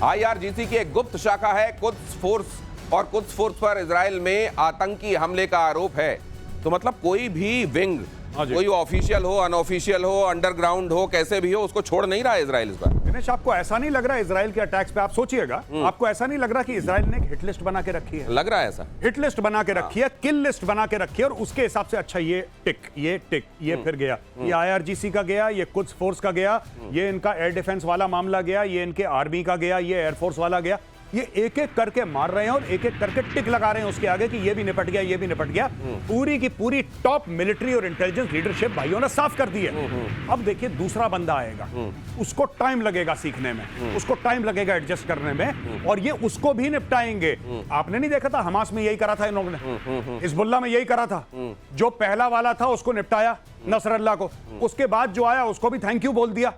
IRGC की एक गुप्त शाखा है कुद्स फोर्स, और कुद्स फोर्स पर इजराइल में आतंकी हमले का आरोप है। तो मतलब कोई भी विंग, कोई ऑफिशियल हो, अनऑफिशियल हो, अंडरग्राउंड हो, कैसे भी हो, उसको छोड़ नहीं रहा है इजराइल इस बार। दिनेश, आपको ऐसा नहीं लग रहा है इजराइल के अटैक्स पे, आप सोचिएगा, आपको ऐसा नहीं लग रहा कि इजराइल ने एक हिट लिस्ट बना के रखी है? लग रहा है ऐसा। हिट लिस्ट बना के रखी है, किल लिस्ट बना के रखी है, और उसके हिसाब से अच्छा ये टिक, ये फिर गया, ये आईआरजीसी का गया, ये कुद्स फोर्स का गया, ये इनका एयर डिफेंस वाला मामला गया, ये इनके आर्मी का गया, ये एयरफोर्स वाला गया। ये एक एक करके मार रहे हैं और एक एक करके टिक लगा रहे हैं उसके आगे कि ये भी निपट गया, ये भी निपट गया। पूरी की पूरी टॉप मिलिट्री और इंटेलिजेंस लीडरशिप भाइयों ने साफ कर दी है। अब देखिए दूसरा बंदा आएगा, उसको टाइम लगेगा सीखने में, उसको टाइम लगेगा एडजस्ट करने में, और ये उसको भी निपटाएंगे। आपने नहीं देखा था हमास में यही करा था इन्होंने, हिजबुल्लाह में यही करा था। जो पहला वाला था उसको निपटाया नसरल्लाह को, उसके बाद जो आया उसको भी थैंक यू बोल दिया।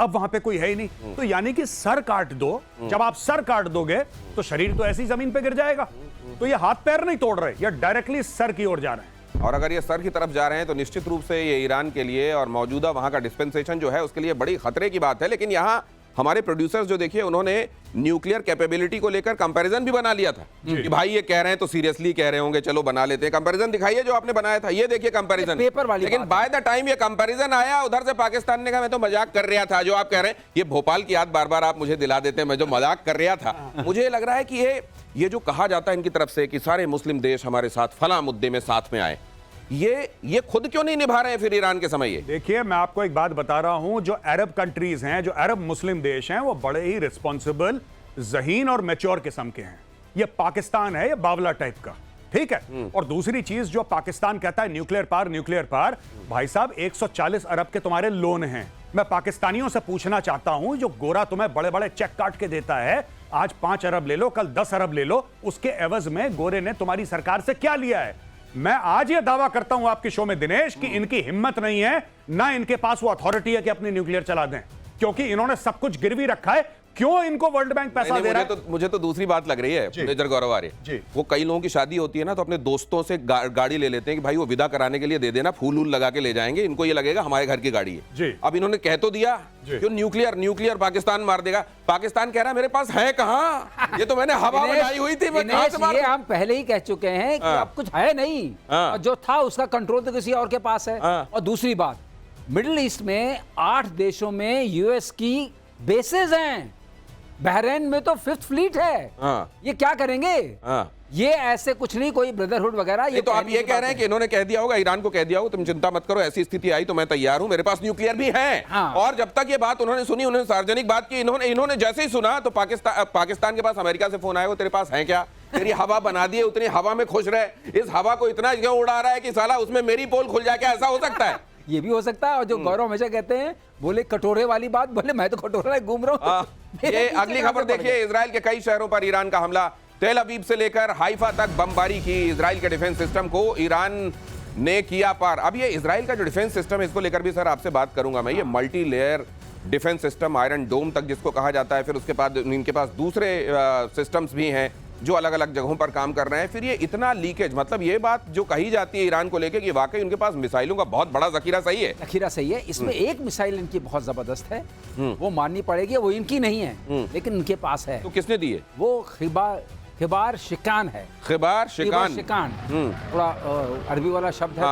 अब वहां पे कोई है ही नहीं। तो यानी कि सर काट दो, जब आप सर काट दोगे तो शरीर तो ऐसी जमीन पे गिर जाएगा। तो ये हाथ पैर नहीं तोड़ रहे, ये डायरेक्टली सर की ओर जा रहे हैं। और अगर ये सर की तरफ जा रहे हैं तो निश्चित रूप से ये ईरान के लिए और मौजूदा वहां का डिस्पेंसेशन जो है उसके लिए बड़ी खतरे की बात है। लेकिन यहाँ हमारे प्रोड्यूसर्स जो देखिए उन्होंने न्यूक्लियर कैपेबिलिटी को लेकर कंपैरिजन भी बना लिया था कि भाई ये कह रहे हैं तो सीरियसली कह रहे होंगे, चलो बना लेते हैं। कंपैरिजन दिखाइए जो आपने बनाया था, ये देखिए कंपैरिजन। लेकिन बाय द टाइम ये कंपैरिजन आया, उधर से पाकिस्तान ने कहा मैं तो मजाक कर रहा था। जो आप कह रहे हैं ये भोपाल की याद बार बार आप मुझे दिला देते हैं, मैं जो मजाक कर रहा था। मुझे लग रहा है कि ये जो कहा जाता है इनकी तरफ से कि सारे मुस्लिम देश हमारे साथ फला मुद्दे में साथ में आए, ये खुद क्यों नहीं निभा रहे हैं फिर ईरान के समय? ये देखिए मैं आपको एक बात बता रहा हूं, जो अरब कंट्रीज हैं, जो अरब मुस्लिम देश हैं, वो बड़े ही रिस्पॉन्सिबल, ज़हीन और मैच्योर किस्म के हैं। ये पाकिस्तान है, ये बावला टाइप का, ठीक है। और दूसरी चीज जो पाकिस्तान कहता है न्यूक्लियर पार, भाई साहब 140 अरब के तुम्हारे लोन हैं। मैं पाकिस्तानियों से पूछना चाहता हूं, जो गोरा तुम्हें बड़े बड़े चेक काट के देता है, आज 5 अरब ले लो, कल 10 अरब ले लो, उसके एवज में गोरे ने तुम्हारी सरकार से क्या लिया है? मैं आज ये दावा करता हूं आपके शो में दिनेश कि इनकी हिम्मत नहीं है, ना इनके पास वो अथॉरिटी है कि अपनी न्यूक्लियर चला दें, क्योंकि इन्होंने सब कुछ गिरवी रखा है। क्यों इनको वर्ल्ड बैंक पैसा दे रहा है? मुझे तो दूसरी बात लग रही है मेजर गौरव आर्य, वो कई लोगों की शादी होती है ना तो अपने दोस्तों से गाड़ी ले लेते हैं कि भाई वो विदा कराने के लिए दे देना, फूल वूल लगा के ले जाएंगे, इनको ये लगेगा हमारे घर की गाड़ी है। अब इन्होंने कह तो दिया क्यों न्यूक्लियर पाकिस्तान मार देगा। पाकिस्तान कह रहा है मेरे पास है कहां, ये तो मैंने हवा बनाई हुई थी, मैं कहां से मारूं? ये हम पहले ही कह चुके हैं कि अब कुछ है नहीं, और जो था उसका कंट्रोल तो किसी और के पास है। और दूसरी बात, मिडिल ईस्ट में 8 देशों में यूएस की बेसेस हैं, बहरीन में तो 5th फ्लीट है। ये क्या करेंगे? ये ऐसे कुछ नहीं, कोई ब्रदरहुड वगैरह। ये तो आप ये कह रहे हैं कि इन्होंने कह दिया होगा, ईरान को कह दिया होगा तुम चिंता मत करो, ऐसी स्थिति आई तो मैं तैयार हूं, मेरे पास न्यूक्लियर भी है। और जब तक ये बात उन्होंने सुनी, उन्होंने सार्वजनिक बात की, इन्होंने जैसे ही सुना तो पाकिस्तान के पास अमेरिका से फोन आया, वो तेरे पास है क्या, तेरी हवा बना दी है, उतनी हवा में खुश रहे, इस हवा को इतना क्यों उड़ा रहा है कि साला उसमें मेरी पोल खुल जाए, क्या ऐसा हो सकता है? ये भी हो सकता है। और जो गौरव हमेशा कहते हैं, बोले कटोरे वाली बात, बोले मैं तो कटोरा घूम रहा हूं। ये अगली खबर देखिए, इजराइल के कई शहरों पर ईरान का हमला, तेल अवीव से लेकर हाइफा तक बमबारी की इजराइल के डिफेंस सिस्टम को ईरान ने किया पार। अब ये इजराइल का जो डिफेंस सिस्टम है, इसको लेकर भी सर आपसे बात करूंगा मैं। ये multi layer defence system, iron dome तक जिसको कहा जाता है, फिर उसके बाद इनके पास दूसरे सिस्टम्स भी हैं जो अलग अलग जगहों पर काम कर रहे हैं। फिर ये इतना लीकेज, मतलब ये बात जो कही जाती है ईरान को लेकर कि वाकई उनके पास मिसाइलों का बहुत बड़ा जखीरा सही है। जखीरा सही है। इसमें एक मिसाइल इनकी बहुत जबरदस्त है, वो माननी पड़ेगी, वो इनकी नहीं है लेकिन इनके पास है। तो किसने दी है? वो खिबार शिकान है। खिबार शिकान, थोड़ा अरबी वाला शब्द है,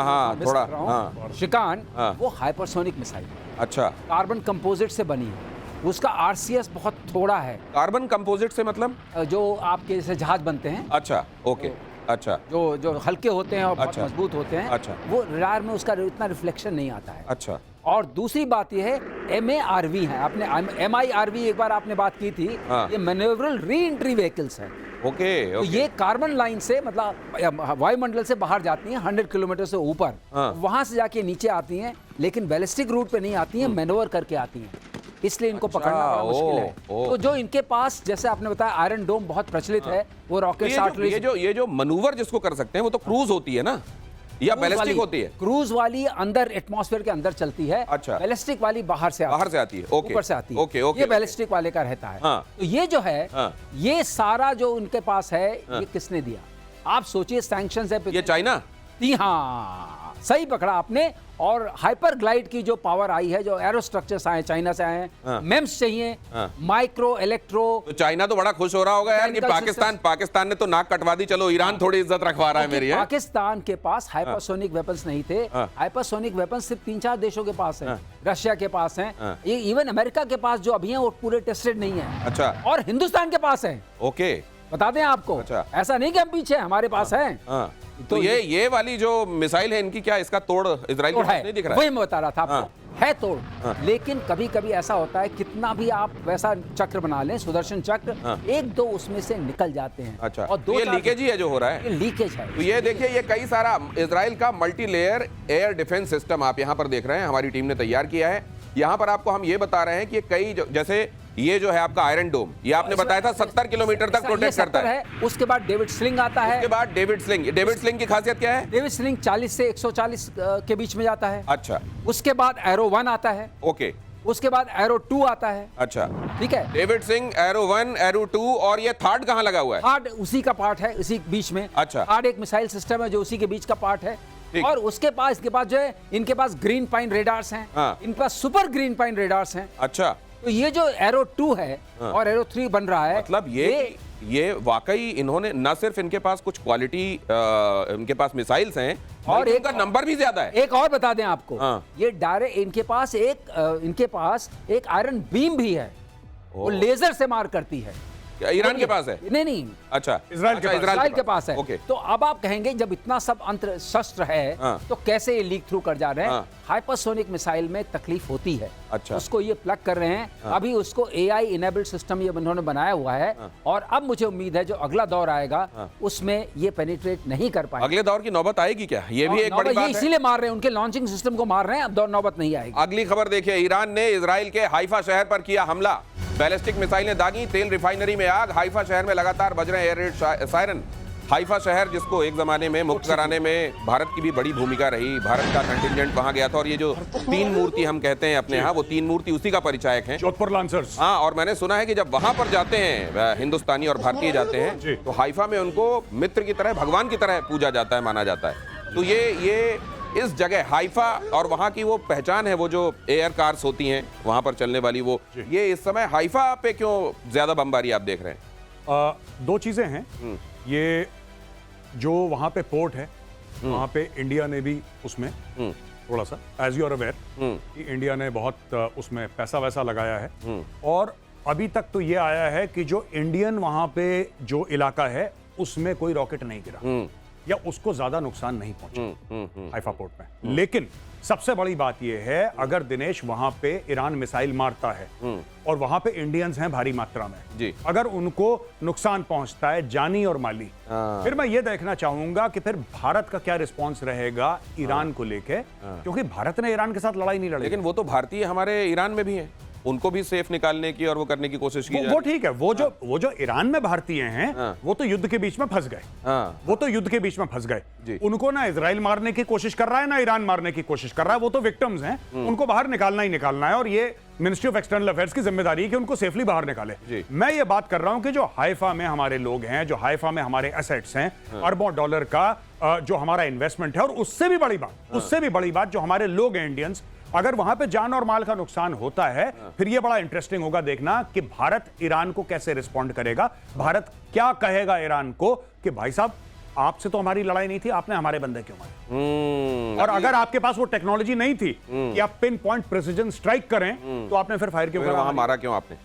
थोड़ा शिकान। वो हाइपरसोनिक मिसाइल, अच्छा, कार्बन कंपोजिट से बनी है। उसका आरसीएस बहुत थोड़ा है। कार्बन कंपोजिट से मतलब जो आपके जैसे जहाज बनते हैं, अच्छा, ओके, अच्छा, जो हल्के होते हैं और बहुत अच्छा, मजबूत होते हैं, अच्छा, वो रडार में उसका इतना रिफ्लेक्शन नहीं आता है। अच्छा। और दूसरी बात ये है, MARV है, आपने MIRV एक बार आपने बात की थी, ये मैन्यूवरल री एंट्री व्हीकल्स है। ओके, तो ये कार्बन लाइन से, मतलब वायुमंडल से बाहर जाती हैं 100 किलोमीटर से ऊपर, वहां से जाके नीचे आती हैं, लेकिन बैलिस्टिक रूट पे नहीं आती हैं, मैनोवर करके आती हैं, इसलिए इनको पकड़ना बड़ा मुश्किल है। तो जो इनके पास, जैसे आपने बताया, आयरन डोम बहुत प्रचलित है, वो रॉकेट ये जो मनूवर जिसको कर सकते हैं वो तो क्रूज होती है ना, या बैलिस्टिक होती है? क्रूज वाली अंदर एटमॉस्फेयर के अंदर चलती है। अच्छा। बैलिस्टिक वाली बाहर से आती है, ओके, ऊपर से आती है। ओके, ओके, ये बैलिस्टिक वाले का रहता है। तो ये जो है, ये सारा जो उनके पास है, ये किसने दिया? आप सोचिए, सैंक्शंस है। ये चाइना? हाँ, सही पकड़ा आपने। और हाइपर ग्लाइड की जो पावर आई है, जो एरो स्ट्रक्चर्स आए चाइना से आए हैं, मेम्स चाहिए, माइक्रो इलेक्ट्रो। तो चाइना तो बड़ा खुश हो रहा होगा यार कि पाकिस्तान ने तो नाक कटवा दी, चलो ईरान थोड़ी इज्जत रखवा रहा है मेरी। पाकिस्तान के पास हाइपरसोनिक वेपन्स नहीं थे। हाइपरसोनिक वेपन्स सिर्फ 3-4 देशों के पास हैं, रशिया के पास हैं, ये इवन अमेरिका के पास जो अभी हैं वो पूरे टेस्टेड नहीं है। अच्छा। और हिंदुस्तान के पास है। ओके, बता दें आपको। अच्छा। ऐसा नहीं कि हम पीछे, हमारे पास है। तो ये वाली जो मिसाइल है इनकी, क्या इसका तोड़ इजराइल के पास नहीं दिख रहा है? वही मैं बता रहा था आपको, है तोड़। लेकिन कभी कभी ऐसा होता है, कितना भी आप वैसा चक्र बना लें, सुदर्शन चक्र, एक दो उसमें से निकल जाते हैं। अच्छा। और तो ये लीकेज ही है जो हो रहा है, ये लीकेज है। तो ये देखिए, ये कई सारा इजराइल का multi layer air defence system आप यहाँ पर देख रहे हैं, हमारी टीम ने तैयार किया है। यहाँ पर आपको हम ये बता रहे हैं कि कई जैसे ये जो है आपका आयरन डोम, ये आपने बताया था 70 किलोमीटर तक प्रोटेक्ट करता है। उसके बाद डेविड स्लिंग आता है। उसके बाद डेविड स्लिंग की खासियत क्या है? डेविड स्लिंग 40 से 140 के बीच में जाता है। अच्छा। उसके बाद एरो 1 आता है। ओके। उसके बाद एरो 2 आता है। अच्छा, ठीक है। डेविड स्लिंग, एरो 1, एरो 2, और ये थर्ड कहाँ लगा हुआ है? थर्ड उसी का पार्ट है, इसी बीच में। अच्छा। थर्ड एक मिसाइल सिस्टम है जो उसी के बीच का पार्ट है। और उसके पास, इसके पास जो है, इनके पास ग्रीन पाइन रेडार्स हैं। इनके पास सुपर ग्रीन पाइन रेडार्स हैं। अच्छा। तो ये जो एरो 2 है और एरो 3 बन रहा है, मतलब ये वाकई इन्होंने न सिर्फ इनके पास कुछ क्वालिटी, इनके पास मिसाइल्स हैं और एक का नंबर भी ज्यादा है। एक और बता दें आपको, ये डायरेक्ट इनके पास एक आयरन बीम भी है, वो लेजर से मार करती है। ईरान के पास है? नहीं। अच्छा, इजराइल के पास है। तो अब आप कहेंगे जब इतना सब अंतर शस्त्र है तो कैसे ये लीक थ्रू कर जा रहे हैं? हाइपरसोनिक मिसाइल में तकलीफ होती है। अच्छा। उसको ये प्लग कर रहे हैं। अभी उसको AI इनेबल्ड सिस्टम ये उन्होंने बनाया हुआ है, और अब मुझे उम्मीद है जो अगला दौर आएगा उसमें ये पेनिट्रेट नहीं कर पाएगा। अगले दौर की नौबत आएगी क्या? ये भी एक बड़ी बात है। इसीलिए मार रहे हैं, उनके लॉन्चिंग सिस्टम को मार रहे हैं, अब दौर नौबत नहीं आएगी। अगली खबर देखिए, ईरान ने इजराइल के हाइफा शहर पर किया हमला, बैलिस्टिक मिसाइलें दागी, तेल रिफाइनरी में आग, हाइफा शहर में लगातार बज रहे एयर रेड सायरन। हाइफा शहर जिसको एक जमाने में मुक्त कराने में भारत की भी बड़ी भूमिका रही, भारत का कंटिंजेंट वहां गया था, और ये जो 3 मूर्ति हम कहते हैं अपने यहाँ, वो 3 मूर्ति उसी का परिचायक हैं, जोधपुर लांसर्स। हाँ, और मैंने सुना है कि जब वहां पर जाते हैं हिंदुस्तानी और भारतीय जाते हैं तो हाइफा में उनको मित्र की तरह, भगवान की तरह पूजा जाता है, माना जाता है। तो ये इस जगह हाइफा और वहां की वो पहचान है, वो जो एयर कार्स होती हैं वहां पर चलने वाली, वो ये इस समय हाइफा पे क्यों ज्यादा बमबारी आप देख रहे हैं? 2 चीजें हैं। ये जो वहां पे पोर्ट है, वहां पे इंडिया ने भी उसमें थोड़ा सा, एज यू आर अवेयर, कि इंडिया ने बहुत उसमें पैसा वैसा लगाया है, और अभी तक तो ये आया है कि जो इंडियन वहां पे जो इलाका है उसमें कोई रॉकेट नहीं गिरा या उसको ज्यादा नुकसान नहीं पहुंचा हाइफा पोर्ट में। लेकिन सबसे बड़ी बात यह है, अगर दिनेश वहां पे ईरान मिसाइल मारता है और वहां पे इंडियंस हैं भारी मात्रा में जी, अगर उनको नुकसान पहुंचता है जानी और माली, फिर मैं ये देखना चाहूंगा कि फिर भारत का क्या रिस्पांस रहेगा ईरान को लेके, क्योंकि भारत ने ईरान के साथ लड़ाई नहीं लड़ी। लेकिन वो तो भारतीय हमारे ईरान में भी हैं, उनको भी सेफ निकालने की और वो करने की कोशिश की वो ठीक है, वो जो ईरान में भारतीय हैं वो तो युद्ध के बीच में फंस गए। वो तो युद्ध के बीच में फंस गए। उनको ना इजराइल मारने की कोशिश कर रहा है ना ईरान मारने की कोशिश कर रहा है, वो तो विक्टिम्स हैं, उनको बाहर निकालना ही निकालना है, और ये मिनिस्ट्री ऑफ एक्सटर्नल अफेयर्स की जिम्मेदारी है कि उनको सेफली बाहर निकाले। मैं ये बात कर रहा हूं कि जो हाइफा में हमारे लोग हैं, जो हाइफा में हमारे एसेट्स हैं, अरबों डॉलर का जो हमारा इन्वेस्टमेंट है, और उससे भी बड़ी बात जो हमारे लोग हैं इंडियंस, अगर वहां पे जान और माल का नुकसान होता है, फिर ये बड़ा इंटरेस्टिंग होगा देखना कि भारत ईरान को कैसे रिस्पॉन्ड करेगा। भारत क्या कहेगा ईरान को कि भाई साहब, आपसे तो हमारी लड़ाई नहीं थी, आपने हमारे बंदे क्यों मारे? और अगर आपके पास वो टेक्नोलॉजी नहीं थी कि आप पिन पॉइंट प्रिसिजन स्ट्राइक करें, तो आपने फिर फायर क्यों करा? मारा क्यों आपने?